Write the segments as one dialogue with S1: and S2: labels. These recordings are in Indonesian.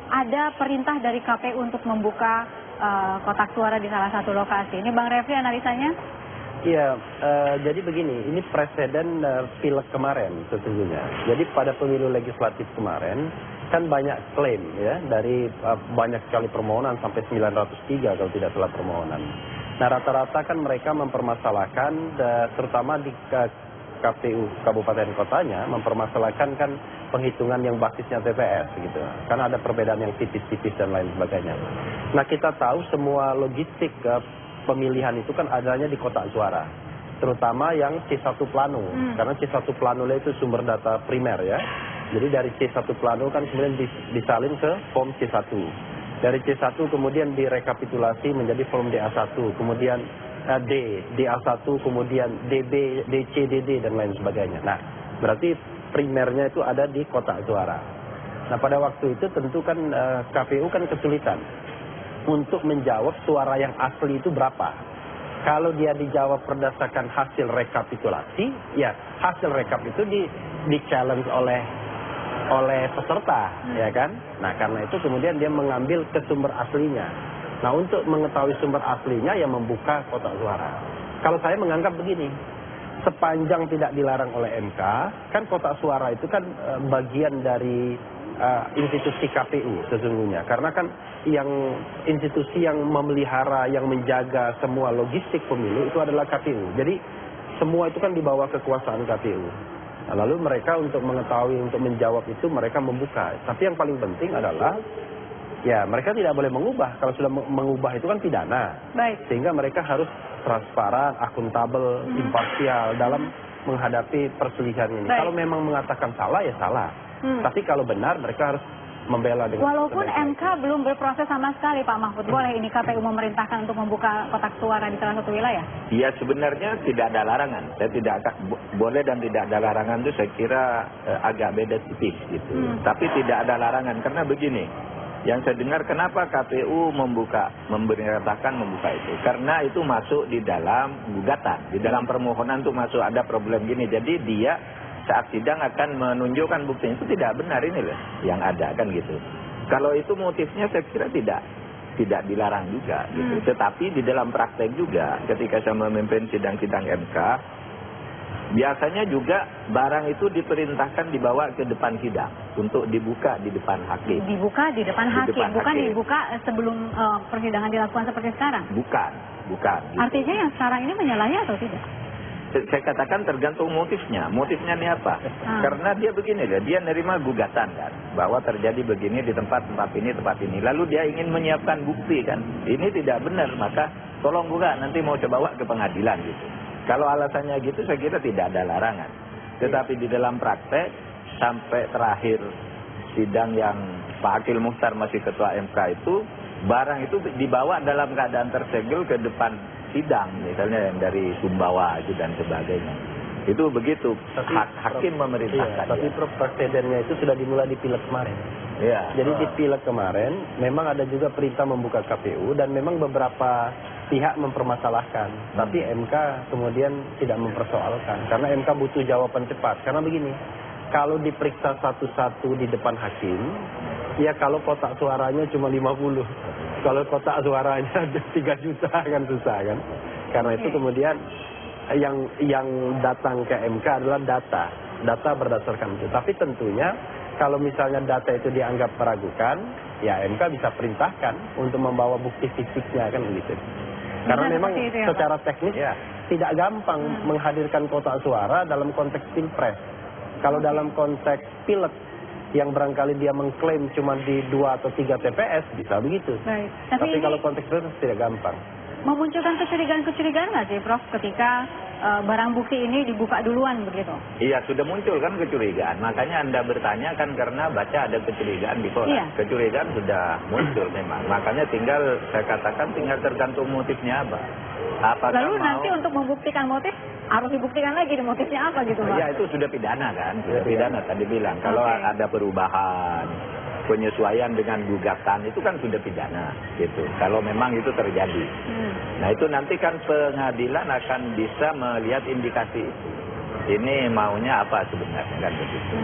S1: ada perintah dari KPU untuk membuka kotak suara di salah satu lokasi. Ini Bang Refli analisanya?
S2: Iya, jadi begini, ini presiden pileg kemarin sesungguhnya. Jadi pada pemilu legislatif kemarin, kan banyak klaim ya, dari banyak sekali permohonan sampai 903 kalau tidak salah permohonan. Nah rata-rata kan mereka mempermasalahkan, terutama di KPU Kabupaten Kotanya, mempermasalahkan kan penghitungan yang basisnya TPS gitu. Karena ada perbedaan yang tipis-tipis dan lain sebagainya. Nah kita tahu semua logistik pemilihan itu kan adanya di kotak suara. Terutama yang C1 Plano. Karena C1 Plano itu sumber data primer ya. Jadi dari C1 Plano kan kemudian disalin ke form C1. Dari C1 kemudian direkapitulasi menjadi form DA1. Kemudian DA1, kemudian DB, DC, DD dan lain sebagainya. Nah berarti primernya itu ada di kotak suara. Nah pada waktu itu tentu kan KPU kan kesulitan untuk menjawab suara yang asli itu berapa. Kalau dia dijawab berdasarkan hasil rekapitulasi, ya hasil rekap itu di challenge oleh peserta, ya kan? Nah karena itu kemudian dia mengambil ke sumber aslinya. Nah untuk mengetahui sumber aslinya yang membuka kotak suara. Kalau saya menganggap begini, sepanjang tidak dilarang oleh MK, kan kotak suara itu kan bagian dari institusi KPU sesungguhnya. Karena kan yang institusi yang memelihara, yang menjaga semua logistik pemilu itu adalah KPU. Jadi semua itu kan di bawah kekuasaan KPU. Nah, lalu mereka untuk mengetahui, untuk menjawab itu mereka membuka. Tapi yang paling penting adalah ya mereka tidak boleh mengubah. Kalau sudah mengubah itu kan pidana.
S1: Baik.
S2: Sehingga mereka harus transparan, akuntabel, imparsial dalam menghadapi perselisihan ini. Baik. Kalau memang mengatakan salah ya salah. Tapi kalau benar mereka harus membela dengan...
S1: Walaupun MK belum berproses sama sekali Pak Mahfud, boleh ini KPU memerintahkan untuk membuka kotak suara di salah satu wilayah?
S3: Ya sebenarnya tidak ada larangan. Saya tidak boleh dan tidak ada larangan itu saya kira agak beda tipis gitu. Tapi tidak ada larangan karena begini. Yang saya dengar kenapa KPU memerintahkan membuka itu. Karena itu masuk di dalam gugatan. Di dalam permohonan itu masuk ada problem gini. Jadi dia saat sidang akan menunjukkan buktinya itu tidak benar ini loh yang ada kan gitu. Kalau itu motifnya saya kira tidak dilarang juga gitu. Tetapi di dalam praktek juga ketika saya memimpin sidang-sidang MK biasanya juga barang itu diperintahkan dibawa ke depan sidang untuk dibuka di depan hakim.
S1: Dibuka di depan hakim, bukan dibuka sebelum persidangan dilakukan seperti sekarang?
S3: Bukan. Gitu.
S1: Artinya yang sekarang ini menyalahi atau tidak?
S3: Saya katakan tergantung motifnya. Motifnya ini apa? Karena dia begini dia nerima gugatan kan, bahwa terjadi begini di tempat ini, tempat ini. Lalu dia ingin menyiapkan bukti kan. Ini tidak benar, maka tolong buka, nanti mau coba bawa ke pengadilan gitu. Kalau alasannya gitu saya kira tidak ada larangan. Tetapi di dalam praktek sampai terakhir sidang yang Pak Akil Mukhtar masih ketua MK itu, barang itu dibawa dalam keadaan tersegel ke depan sidang, misalnya yang dari Sumbawa itu dan sebagainya. Itu begitu, hakim memerintahkan.
S2: Tapi presidennya itu sudah dimulai di pileg kemarin.
S3: Ya.
S2: Jadi di pileg kemarin memang ada juga perintah membuka KPU dan memang beberapa pihak mempermasalahkan. Tapi MK kemudian tidak mempersoalkan. Karena MK butuh jawaban cepat. Karena begini, kalau diperiksa satu-satu di depan hakim, ya kalau kotak suaranya cuma 50. Kalau kotak suaranya 3 juta kan susah kan. Karena itu kemudian yang datang ke MK adalah data berdasarkan itu. Tapi tentunya kalau misalnya data itu dianggap meragukan, ya MK bisa perintahkan untuk membawa bukti fisiknya kan begitu. Karena memang secara teknis tidak gampang menghadirkan kotak suara dalam konteks pilpres. Kalau dalam konteks pileg yang barangkali dia mengklaim cuma di 2 atau 3 TPS, bisa begitu.
S1: Baik.
S2: Tapi kalau konteks itu tidak gampang.
S1: Memunculkan kecurigaan-kecurigaan nggak sih Prof ketika barang bukti ini dibuka duluan begitu?
S3: Iya, sudah muncul kan kecurigaan. Makanya Anda bertanya kan karena baca ada kecurigaan di koran. Iya. Kecurigaan sudah muncul memang. Makanya saya katakan tinggal tergantung motifnya apa.
S1: Lalu nanti untuk membuktikan motif, harus dibuktikan lagi motifnya apa gitu Pak?
S3: Ya itu sudah pidana kan, sudah pidana tadi bilang. Kalau ada perubahan, penyesuaian dengan gugatan itu kan sudah pidana gitu. Kalau memang itu terjadi. Nah itu nanti kan pengadilan akan bisa melihat indikasi itu. Ini maunya apa sebenarnya kan begitu.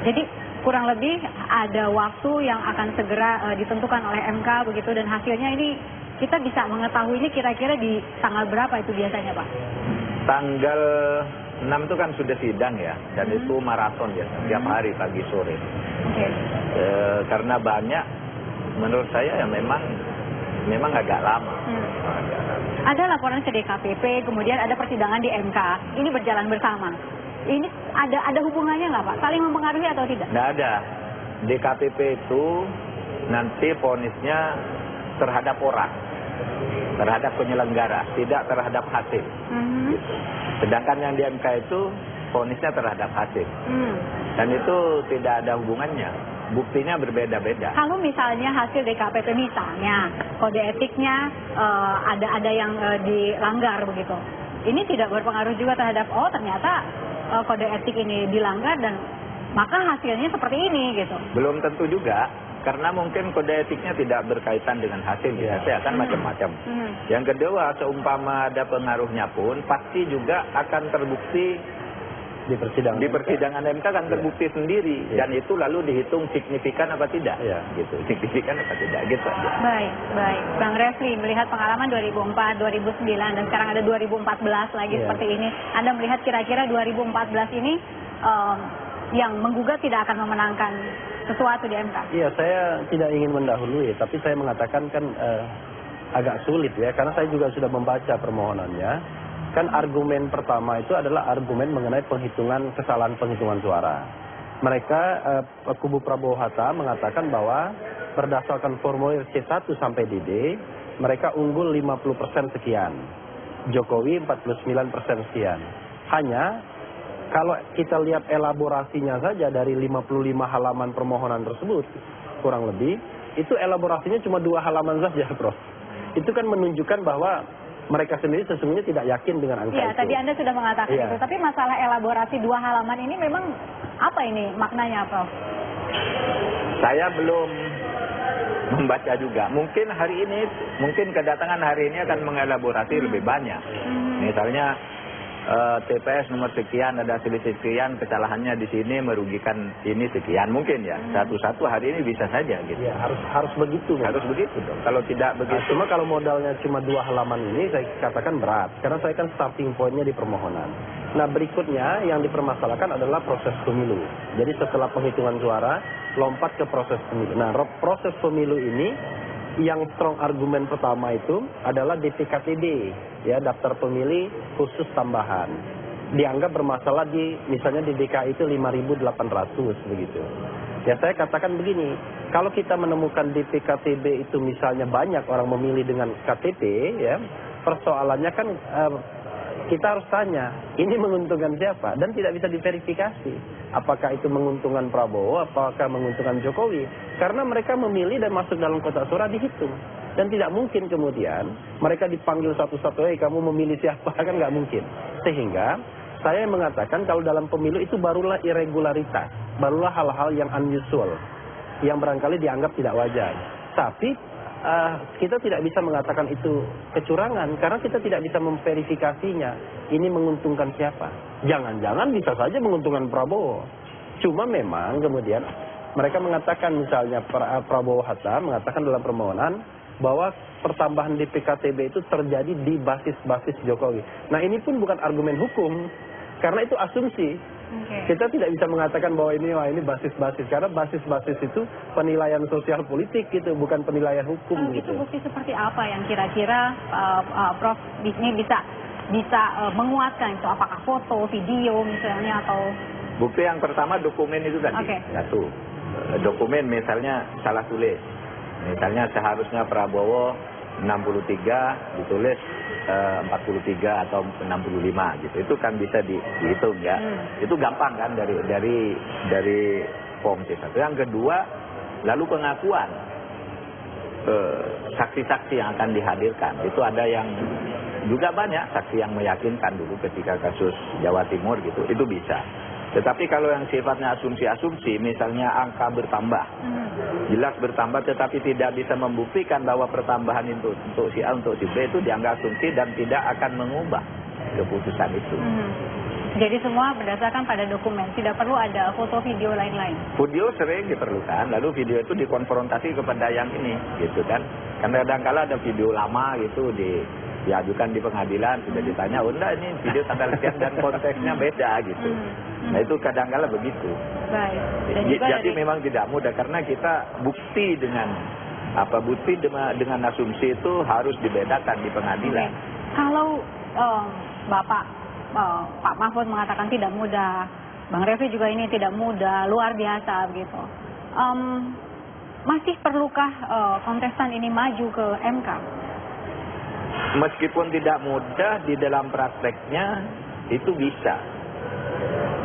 S1: Jadi kurang lebih ada waktu yang akan segera ditentukan oleh MK begitu, dan hasilnya ini kita bisa mengetahui ini kira-kira di tanggal berapa itu biasanya, Pak?
S3: Tanggal 6 itu kan sudah sidang ya, dan itu maraton ya, setiap hari pagi sore.
S1: Oke.
S3: Karena banyak, menurut saya ya memang agak lama.
S1: Ada laporan ke DKPP, kemudian ada persidangan di MK. Ini berjalan bersama. Ini ada hubungannya nggak, Pak? Saling mempengaruhi atau tidak?
S3: Nggak ada. DKPP itu nanti vonisnya terhadap orang, terhadap penyelenggara, tidak terhadap hasil. Gitu. Sedangkan yang di MK itu vonisnya terhadap hasil. Dan itu tidak ada hubungannya. Buktinya berbeda-beda.
S1: Kalau misalnya hasil DKPP misalnya kode etiknya ada yang dilanggar begitu, ini tidak berpengaruh juga terhadap ternyata kode etik ini dilanggar dan maka hasilnya seperti ini gitu.
S3: Belum tentu juga, karena mungkin kode etiknya tidak berkaitan dengan hasil ya, kan macam-macam. Yang kedua, seumpama ada pengaruhnya pun pasti juga akan terbukti
S2: di persidangan
S3: MK kan terbukti sendiri, dan itu lalu dihitung signifikan apa tidak, gitu, signifikan apa tidak, gitu aja.
S1: Baik, Bang Refli, melihat pengalaman 2004, 2009 dan sekarang ada 2014 lagi seperti ini, Anda melihat kira-kira 2014 ini yang menggugat tidak akan memenangkan sesuatu di MK? Iya,
S2: saya tidak ingin mendahului, tapi saya mengatakan kan agak sulit ya, karena saya juga sudah membaca permohonannya. Kan argumen pertama itu adalah argumen mengenai kesalahan penghitungan suara. Mereka, kubu Prabowo Hatta mengatakan bahwa berdasarkan formulir C1 sampai D, mereka unggul 50% sekian. Jokowi 49% sekian. Hanya, kalau kita lihat elaborasinya saja dari 55 halaman permohonan tersebut, kurang lebih, itu elaborasinya cuma 2 halaman saja, Prof. Itu kan menunjukkan bahwa mereka sendiri sesungguhnya tidak yakin dengan angka itu.
S1: Tadi Anda sudah mengatakan itu. Tapi masalah elaborasi 2 halaman ini memang apa ini maknanya, Prof?
S3: Saya belum membaca juga. Mungkin kedatangan hari ini akan mengelaborasi lebih banyak. Misalnya TPS nomor sekian ada selisih sekian, kesalahannya di sini merugikan ini sekian, mungkin ya. Satu-satu hari ini bisa saja gitu.
S2: Ya, harus begitu.
S3: Harus begitu dong. Kalau tidak begitu.
S2: Cuma kalau modalnya cuma 2 halaman ini saya katakan berat, karena saya kan starting pointnya di permohonan. Nah, berikutnya yang dipermasalahkan adalah proses pemilu. Jadi setelah penghitungan suara lompat ke proses pemilu. Nah, proses pemilu ini yang strong argumen pertama itu adalah DPKTB, ya, daftar pemilih khusus tambahan. Dianggap bermasalah misalnya di DKI itu 5.800 begitu. Ya, saya katakan begini, kalau kita menemukan DPKTB itu misalnya banyak orang memilih dengan KTP, ya, persoalannya kan kita harus tanya, ini menguntungkan siapa? Dan tidak bisa diverifikasi. Apakah itu menguntungkan Prabowo, apakah menguntungkan Jokowi? Karena mereka memilih dan masuk dalam kotak suara dihitung. Dan tidak mungkin kemudian mereka dipanggil satu-satu, kamu memilih siapa? Kan nggak mungkin. Sehingga saya mengatakan kalau dalam pemilu itu barulah irregularitas. Barulah hal-hal yang unusual. Yang barangkali dianggap tidak wajar. Tapi kita tidak bisa mengatakan itu kecurangan karena kita tidak bisa memverifikasinya. Ini menguntungkan siapa? Jangan-jangan bisa saja menguntungkan Prabowo. Cuma memang kemudian mereka mengatakan, misalnya Prabowo Hatta mengatakan dalam permohonan bahwa pertambahan DPKTB itu terjadi di basis-basis Jokowi. Nah, ini pun bukan argumen hukum karena itu asumsi. Kita tidak bisa mengatakan bahwa ini basis-basis, karena basis-basis itu penilaian sosial politik gitu, bukan penilaian hukum gitu.
S1: Itu bukti seperti apa yang kira-kira Prof ini bisa menguatkan itu? Apakah foto, video misalnya, atau?
S3: Bukti yang pertama dokumen itu tadi. Satu, dokumen misalnya salah tulis. Misalnya seharusnya Prabowo 63 ditulis 43 atau 65 gitu. Itu kan bisa dihitung ya. Itu gampang kan dari form C1. Yang kedua, lalu pengakuan saksi-saksi yang akan dihadirkan. Itu ada yang juga banyak saksi yang meyakinkan dulu ketika kasus Jawa Timur gitu. Itu bisa. Tetapi kalau yang sifatnya asumsi-asumsi, misalnya angka bertambah, jelas bertambah tetapi tidak bisa membuktikan bahwa pertambahan itu untuk si A, untuk si B, itu dianggap asumsi dan tidak akan mengubah keputusan itu.
S1: Jadi semua berdasarkan pada dokumen, tidak perlu ada foto video lain-lain.
S3: Video sering diperlukan, lalu video itu dikonfrontasi kepada yang ini, gitu kan. Karena kadang-kala ada video lama gitu diajukan di pengadilan, sudah ditanya, oh enggak ini video tanggal sekian dan konteksnya beda gitu. Nah itu kadang-kala begitu.
S1: Baik. Dan juga
S3: Jadi memang tidak mudah karena kita bukti dengan asumsi itu harus dibedakan di pengadilan.
S1: Kalau Pak Mahfud mengatakan tidak mudah, Bang Refli juga ini tidak mudah, luar biasa begitu. Masih perlukah kontestan ini maju ke MK?
S3: Meskipun tidak mudah, di dalam prakteknya itu bisa.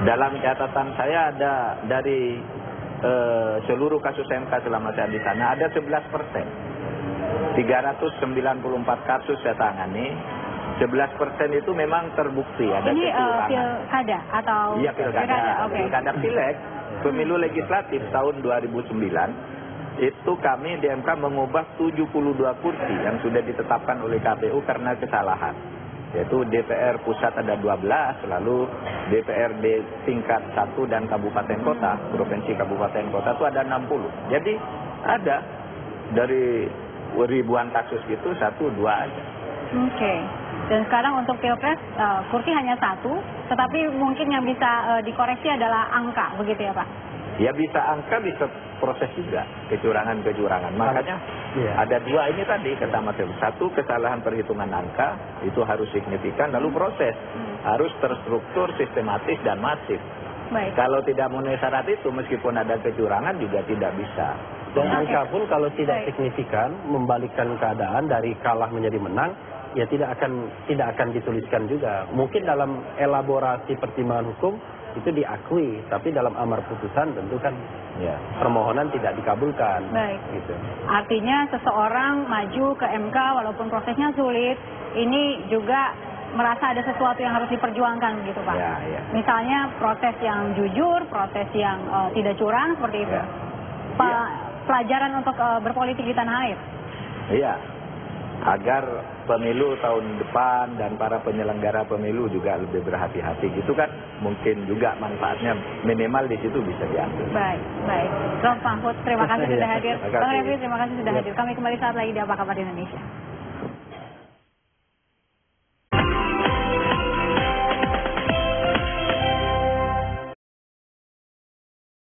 S3: Dalam catatan saya ada dari seluruh kasus MK selama saya di sana ada 11%. 394 kasus saya tangani. 11% itu memang terbukti ada
S1: ini
S3: kecurangan.
S1: pilkada atau
S3: Iya pilkada.
S1: Oke.
S3: Pilkada pileg, pemilu legislatif tahun 2009 itu kami di MK mengubah 72 kursi yang sudah ditetapkan oleh KPU karena kesalahan. Yaitu DPR pusat ada 12, lalu DPRD tingkat 1 dan kabupaten kota, provinsi kabupaten kota itu ada 60. Jadi ada dari ribuan kasus itu 1-2 aja.
S1: Oke. Dan sekarang untuk Pilpres kursi hanya 1, tetapi mungkin yang bisa dikoreksi adalah angka, begitu ya Pak?
S3: Ya bisa angka, bisa proses juga kecurangan-kecurangan. Makanya ada 2 ini tadi kata Mas Ebu. 1 kesalahan perhitungan angka itu harus signifikan, lalu proses harus terstruktur, sistematis dan masif.
S1: Baik.
S3: Kalau tidak memenuhi syarat itu meskipun ada kecurangan juga tidak bisa.
S2: Dan angka pun kalau tidak signifikan membalikkan keadaan dari kalah menjadi menang, ya tidak akan dituliskan juga. Mungkin dalam elaborasi pertimbangan hukum itu diakui, tapi dalam amar putusan tentu kan ya permohonan tidak dikabulkan.
S1: Baik.
S2: Gitu.
S1: Artinya seseorang maju ke MK walaupun prosesnya sulit, ini juga merasa ada sesuatu yang harus diperjuangkan gitu Pak.
S3: Ya, ya.
S1: Misalnya proses yang jujur, proses yang tidak curang seperti itu.
S3: Ya.
S1: Pelajaran untuk berpolitik di tanah air.
S3: Iya. Agar pemilu tahun depan dan para penyelenggara pemilu juga lebih berhati-hati gitu kan, mungkin juga manfaatnya minimal di situ bisa diambil.
S1: Baik, baik. Prof. Mahfud, terima kasih sudah hadir. Bang Refli, terima kasih sudah hadir. Kami kembali saat lagi di Apa Kabar Indonesia.